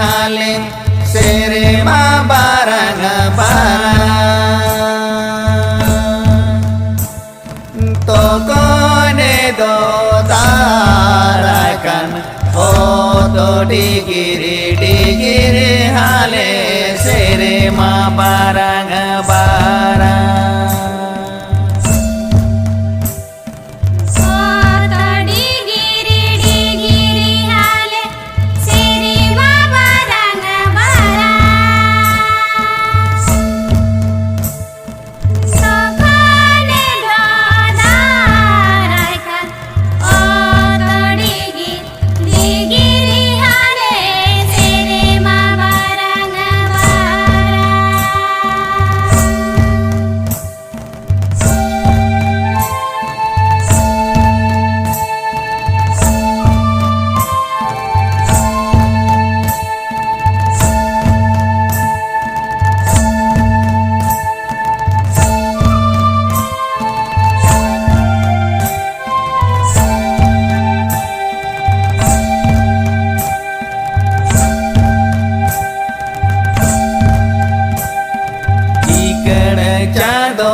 hale sere ma barang barang toko ne do tarakan oto digiri hale sere ma barang barang Chado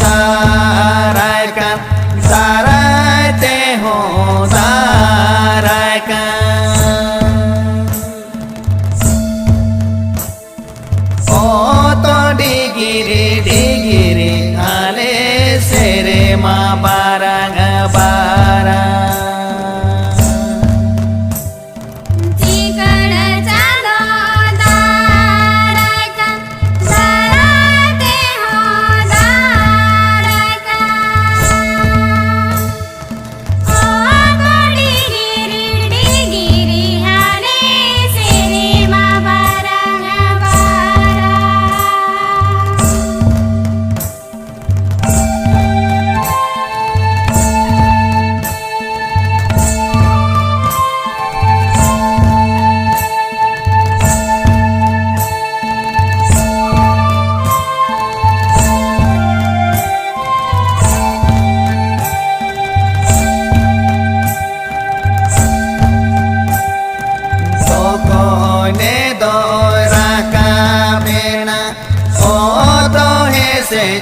daraikan darai te ho daraikan oto digiri hale sere ma barang barang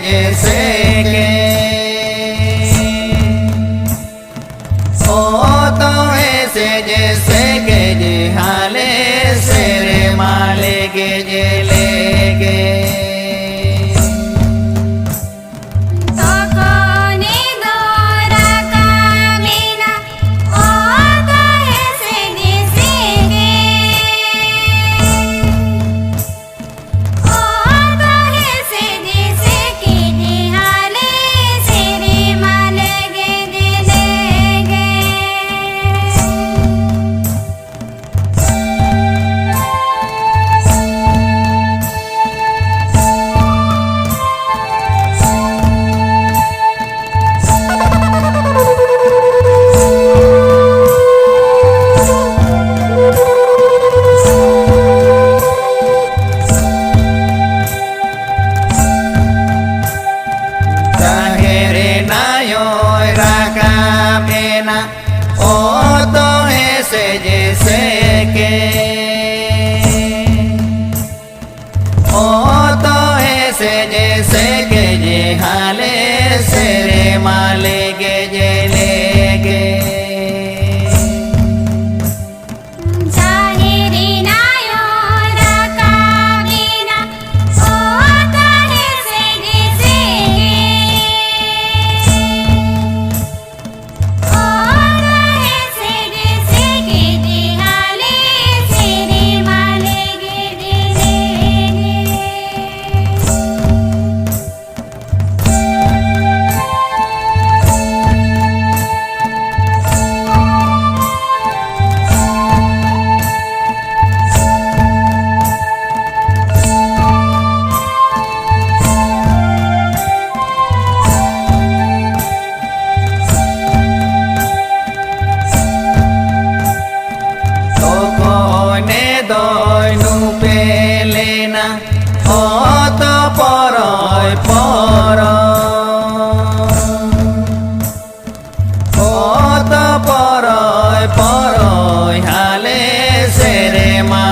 जैसे के ओ तो ऐसे जैसे के जे हाले सेरे माले के जे लेके ओ तो ऐसे जैसे के ओ तो ऐसे जैसे के जे हाले सेरे माले के जे लेके Halle sere ma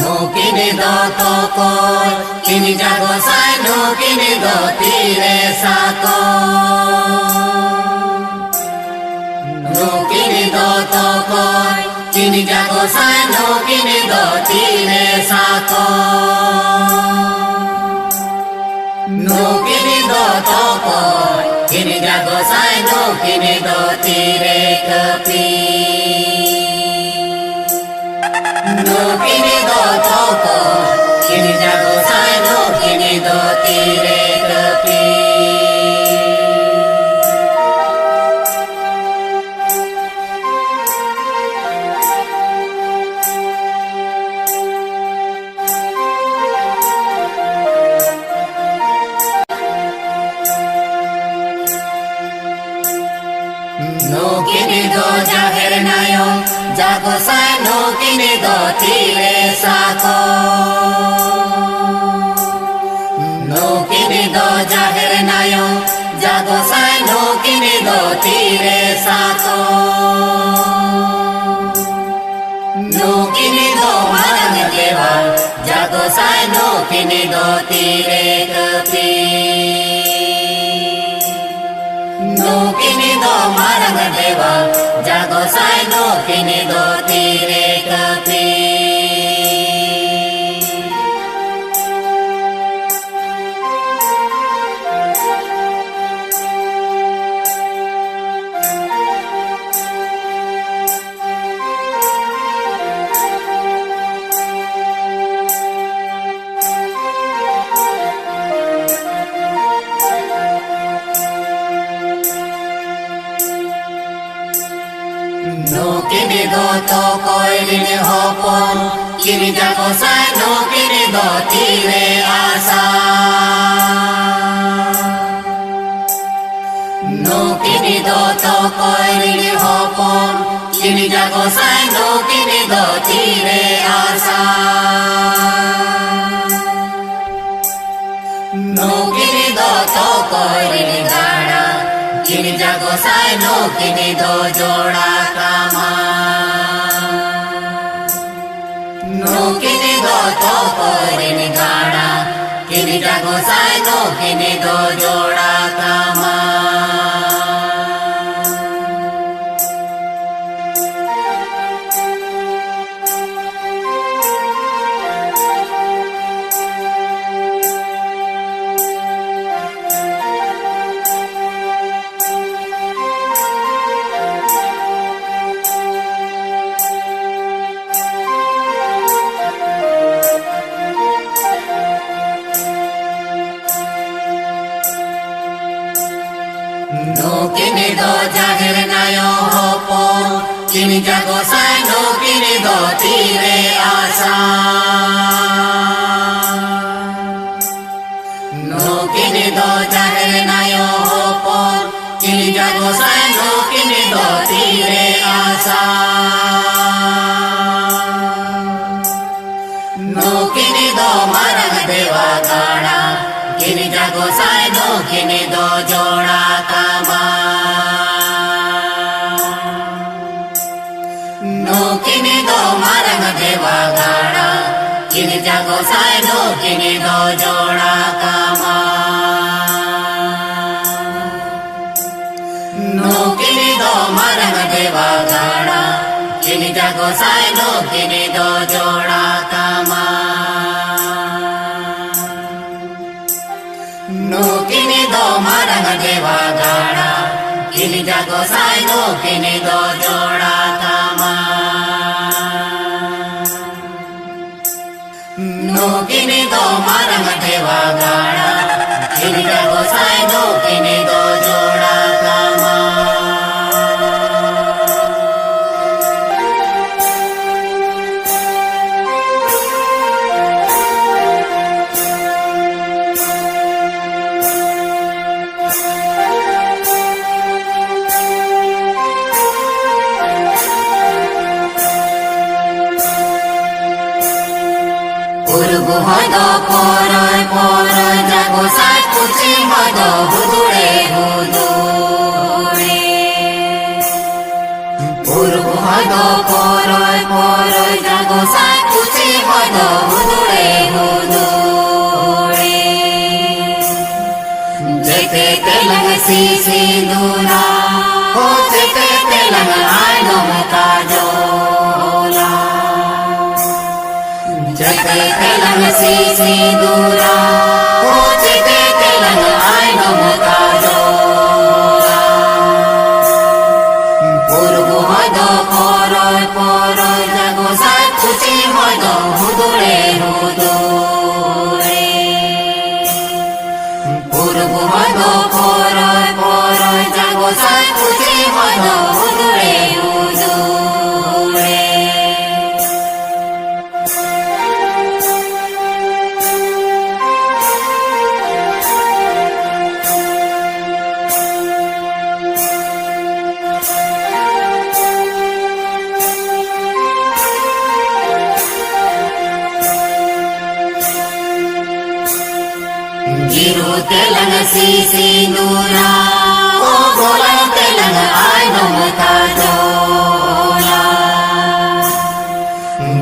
no kini do to koi kini jago sai no kini do tire sako no kini do to koi kini jago sai no kini do tire sako no kini do to koi kini jago sai no kini do tire kepi no kini do to koi kini jago sai no kini do tire kepi no kini do jaher nayo jago sai no kini do tire sako no kini do jaher nayo jago sai no kini do tire sako no kini do marang dewa jago sai no kini do tire kepi no kini do marang dewa jago sai no kini do tire kepi no kini do to koi rini hopon kini jago sai no kini do tire asa no kini do to koi rini hopon kini jago sai no kini do tire asa no kini do to koi rini gana kini jago sai no kini do joda kama no kini do to koi rini gana kini jago sai no kini do joda kama no kini do jaher nayo hopon kini jago sai no kini do tire asa no kini do jaher nayo hopon kini jago sai no kini do tire asa no kini do marang dewa gana kini jago sai no kini do joda kama no kini do marang dewa gana kini jago sai no kini do joda kama no kini do marang dewa gana kini jago sai no kini do joda kama no kini do marang dewa gana kini jago sai no kini do joda kama no kini do marang dewa gana kini jago sai no kini do joda kama Urgu hodo poroi poroi jago sai kuchi hodo hudure hudure Urgu hodo poroi poroi jago sai kuchi hodo मद हुदुळे हुदुळे जेते तेलंग सिंदूरा हो जेते तेलंग आयनम काजोला जेते तेलंग सिंदूरा हो जेते तेलंग आयनम काजोला पूर्व मद परय परय जागो सातुची मद हुदुळे हुदुळे पूर्व मद परय परय जागो सातुची मद हुदुळे हुदुळे जिरु तेलंग सिंदूरा ओ गोला तेलंग आयनम काजोला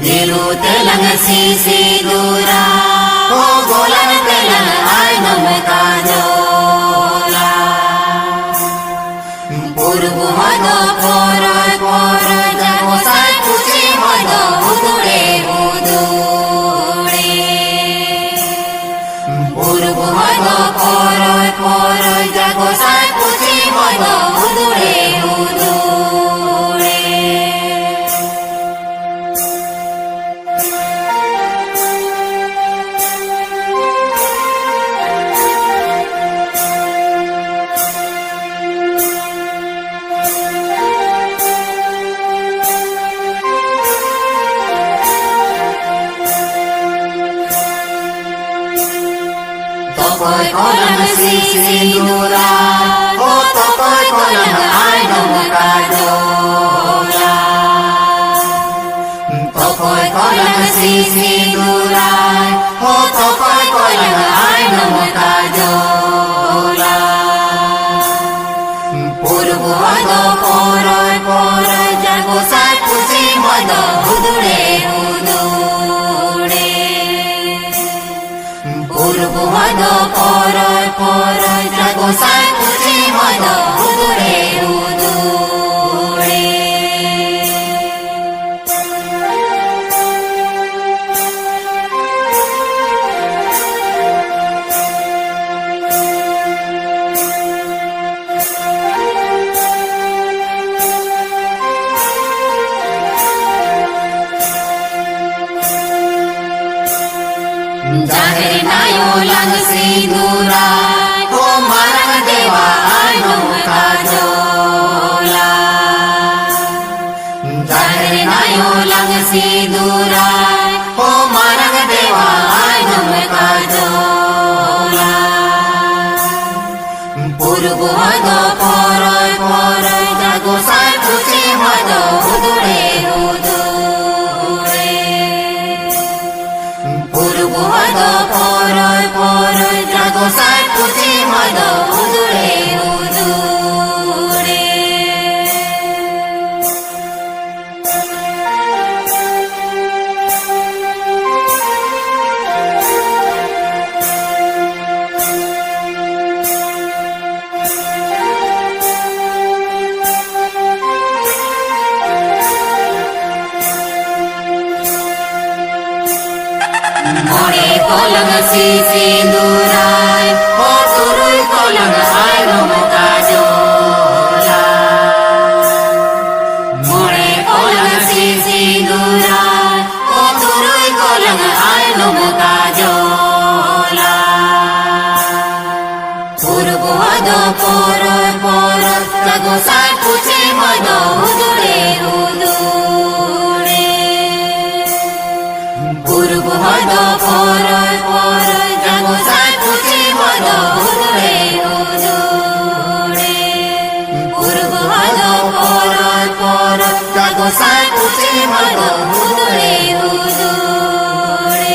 जिरु तेलंग सिंदूरा ओ गोला तेलंग आयनम काजोला पूर्व मद परय परय जागो सातुची मद हुदुळे हुदुळे पूर्व मद परय परय जागो सातुची मद हुदुळे हुदुळे Tokoy kolang sisinura, o tokoy kolang aynong kajola. Tokoy kolang sisinura, o tokoy kolang aynong kajola. Purbo mado poroy poroy jago sakusi mado hudude hudude. पूर्व मद परय परय जागो सातुची मद हुदुळे हुदुळे जाहेर नायो लंग सिंदूरा हो मारंग देवा आयनम काजोला जाहेर नायो लंग सिंदूरा हो मारंग देवा आयनम काजोला पूर्व मद परय परय जागो सातुची मद हुदुळे हुदुळे पूर्व मद परय परय जागो सातुची मद हुदुळे हुदुळे मोरे कोलंग सिंदूराय हो तुरुय कोलंग आयनम काजोला मोरे कोलंग सिंदूराय हो तुरुय कोलंग आयनम काजोला पूर्व मद परय परय जागो सातुची मद हुदुळे हुदुळे पूर्व मद परय परय जागो सातुची मद हुदुळे हुदुळे पूर्व मद परय परय जागो सातुची मद हुदुळे हुदुळे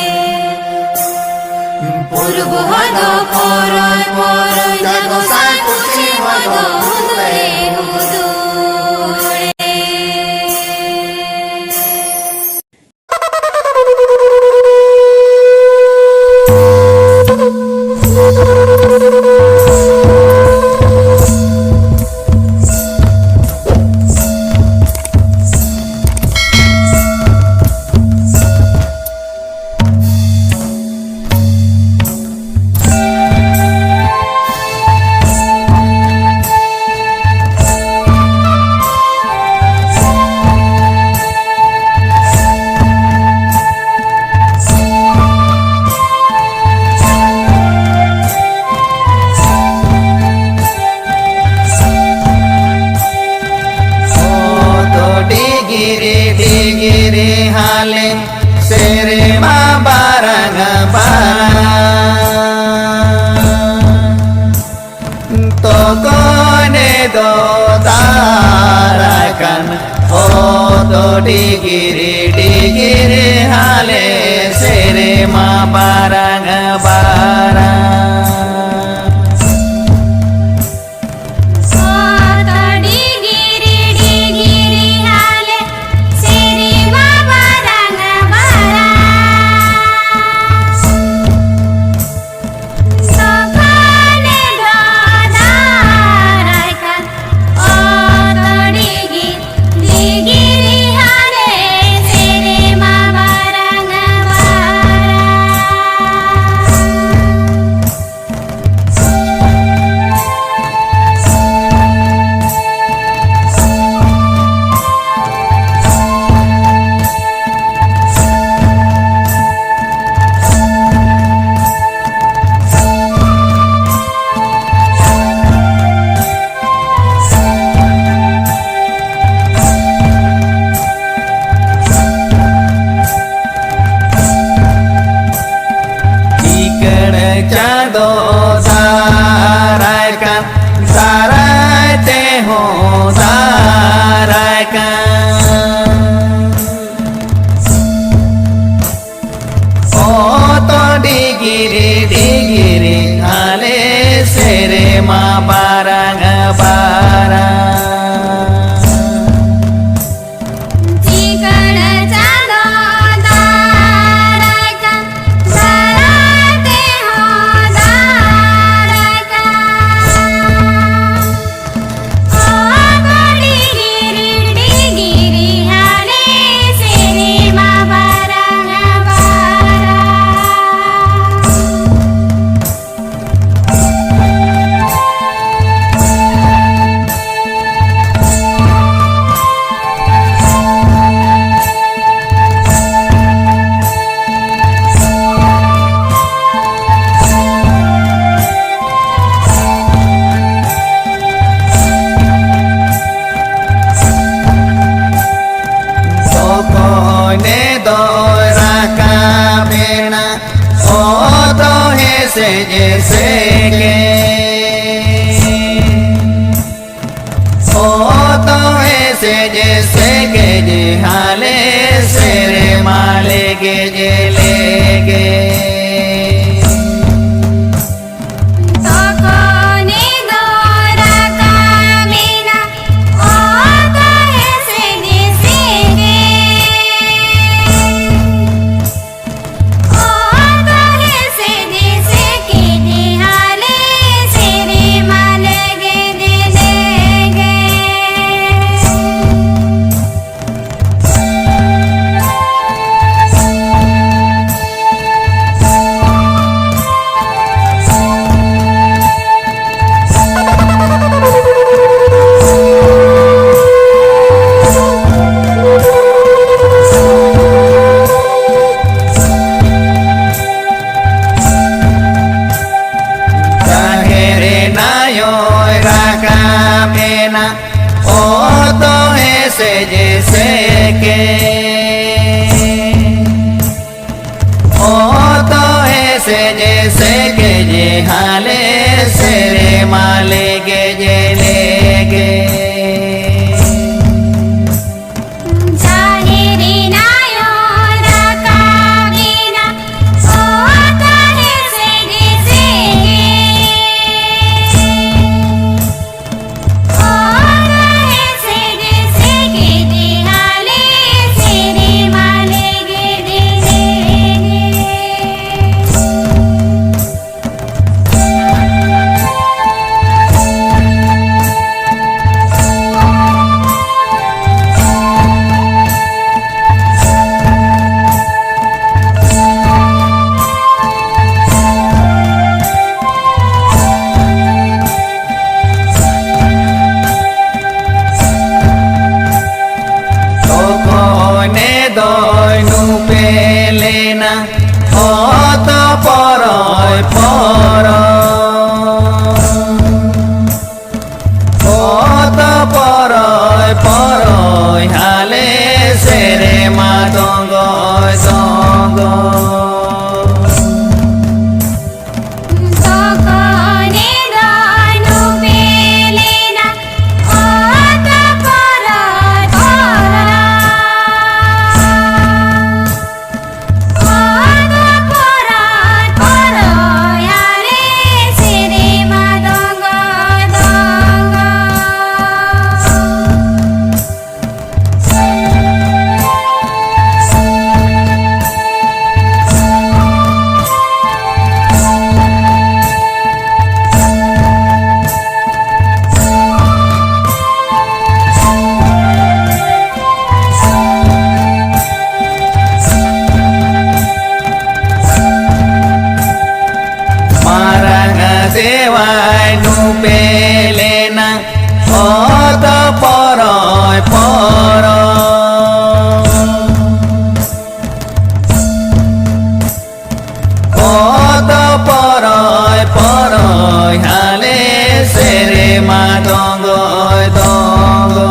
पूर्व मद परय परय जागो सातुची मद हुदुळे हुदुळे ओ तो डिगिरी हाले सेरे मा बारंग बारा चादो दाराय का दाराय ते हो दाराय का ओ तो डिगिरी हाले सेरे मा बारंग बारा ने दो राका बेना ओ तो है से जैसे के ओ तो है से जैसे के जे हाले सेरे माले के जे लेगे ओ तो ऐसे जैसे के ओ तो ऐसे जैसे के जे हाले सेरे माले के जे लेगे लेना ओ तो परय पर ओ तो परय हाले सेरे मा दंग दंग Oh સેવાય નું પેલેના ઓ તો પરય પર ઓ તો પરય પરય હાલે શેરે માં દોંગોય દોંગો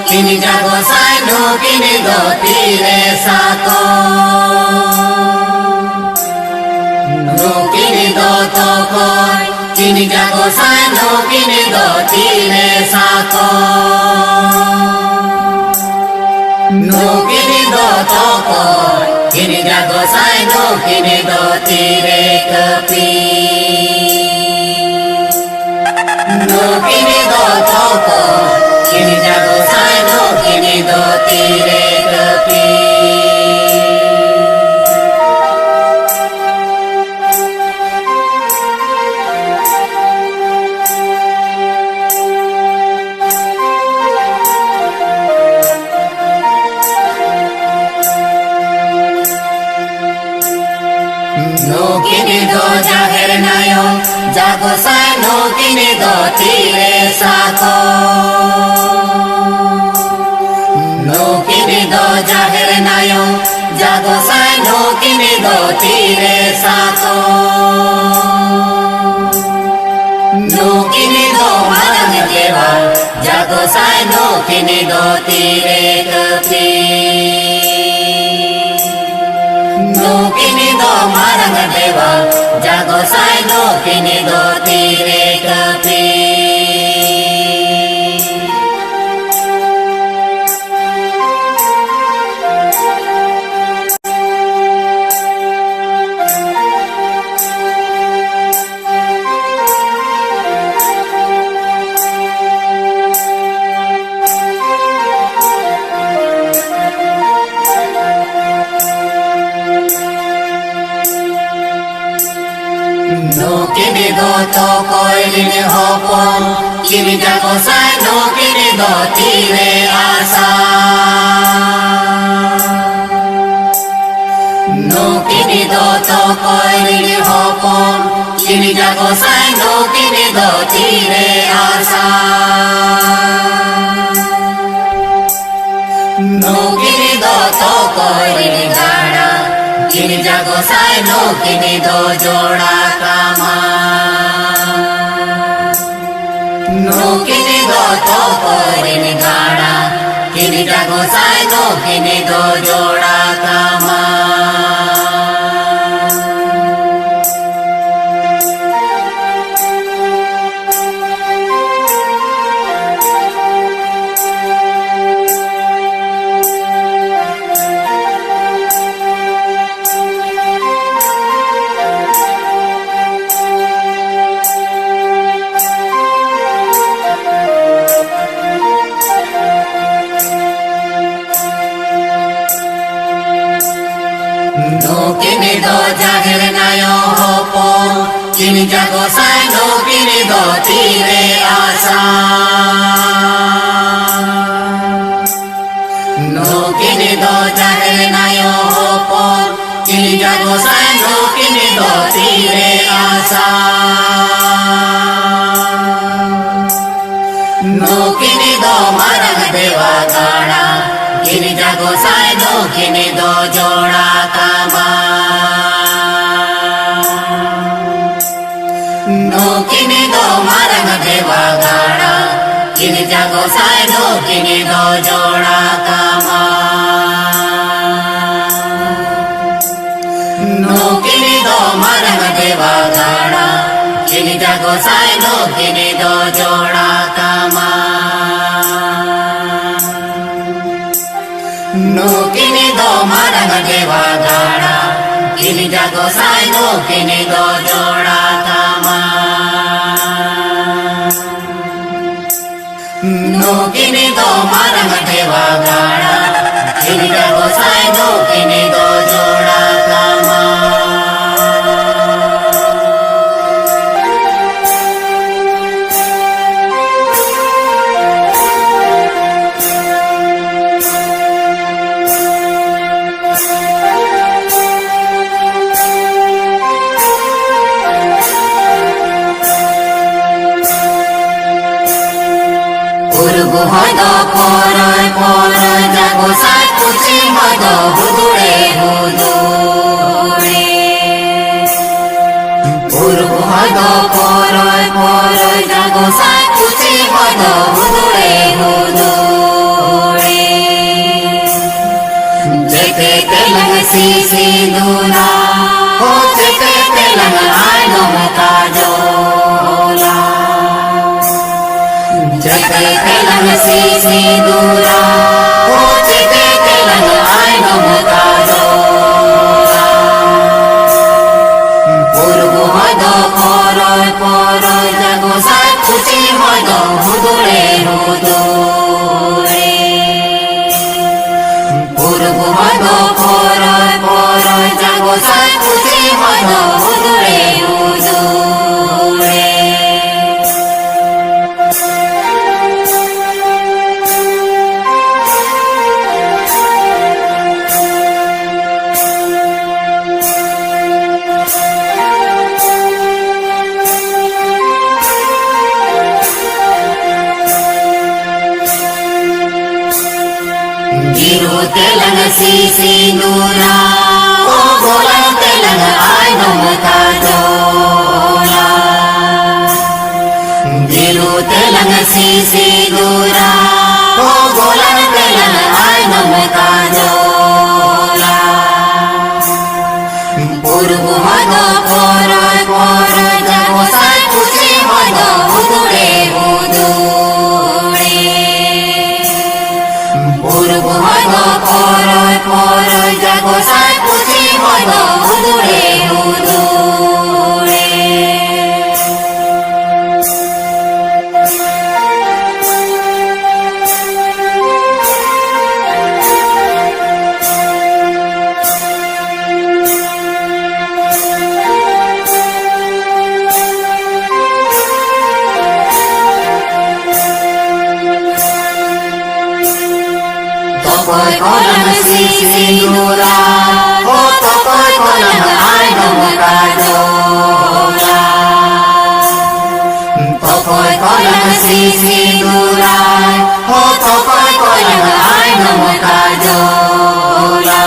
Kini jago sai no kini do tire sako no kini do to koi kini jago sai no kini do tire sako no kini do to koi kini jago sai no kini do tire kepi no kini do to koi kini jago sai no kini do tire kepi no kini do jaher nayo jago sai no kini do tire sako no kini do jaher nayo jago sai no kini do tire sako no kini do marang dewa jago sai no kini do tire kepi no kini do marang dewa jago sai no kini do tire kepi no kini do to koi line hopon kini jago sai no kini do tire asa no kini do to koi line hopon kini jago sai no kini do tire asa no kini do to koi line gana kini jago sai no kini do joda kama no kini do to korin gana kini jago sai no kini do joda kama kini do jager nayo hopo kini jago sai no kini do tire asa Nukini do jahre nayo hopon Kini jago sai nukini do tire asa Nukini do marang dewa gana Kini jago sai nukini do joda kama Nukini do marang dewa gana Kini jago sai nukini do joda kama Nukini do marang dewa gana Kini jago sai nukini do joda kama Nukini do marang dewa gana Kini jago sai nukini do joda kama Nukini do marang dewa gana Kini jago sai nukini do joda kama Urgu hodo poroi poroi jago sai kuchi hodo hudure hudure Urgu hodo poroi poroi jago sai kuchi hodo hudure hudure Jete telang sisi duna Ho jete telang aino kajola Jete telang sisi dura Ho jete telang aino kajola Urgu hodo poroi poroi jago sai kuchi hodo hudure hudure Urgu hodo poroi poroi jago sai kuchi hodo hudure hudure Biru telang sisi dura O bolang telang aino kajola Biru telang sisi dura O bolang telang aino kajola Urgu hodo poroi poroi jago sai kuchi hodo hudure hudure Urgu hodo poroi poroi jago sai kuchi hodo hudure hudure Tokoi kolang sisi dura O tokoi kolang aino kajola Tokoi kolang sisi dura O tokoi kolang aino kajola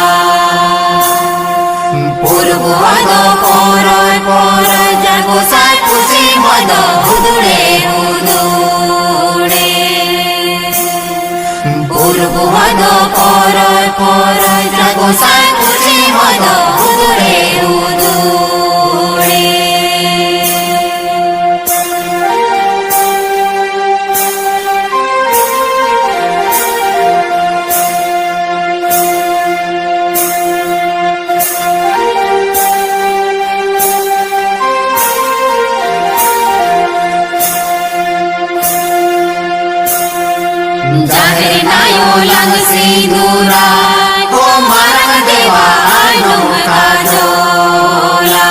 Urgu hodo poroi poroi jago sai kuchi hodo hudure hudure Urgu hodo poroi poroi jago sai kuchi hodo hudure hudure Jahre nayo lang sidura O marang dewa aino kajola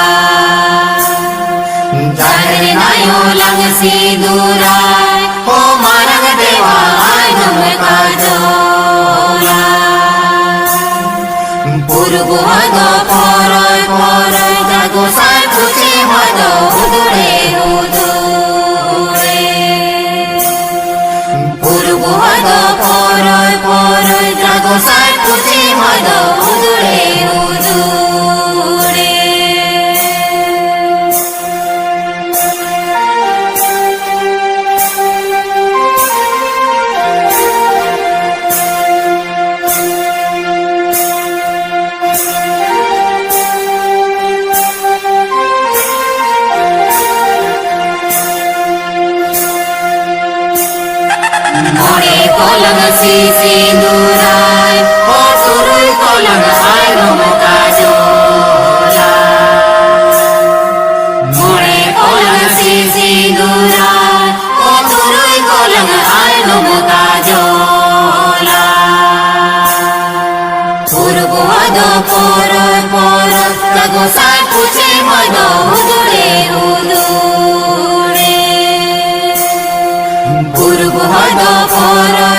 Jahre nayo lang sidura O marang dewa aino kajola পূর্ব হদ পরয় পরয় জাগো সাই খুশি হদ হুদুরে হুদুরে পূর্ব হদ পরয় পরয় জাগো সাই খুশি হদ হুদুরে হুদুরে More kolang sisinduray, o suroy kolang ay rumakajola. More kolang sisinduray, o suroy kolang ay rumakajola. Purbo hado poroy poroy, jago say puchi hado hudure hudure. পূর্ব হদ পরয়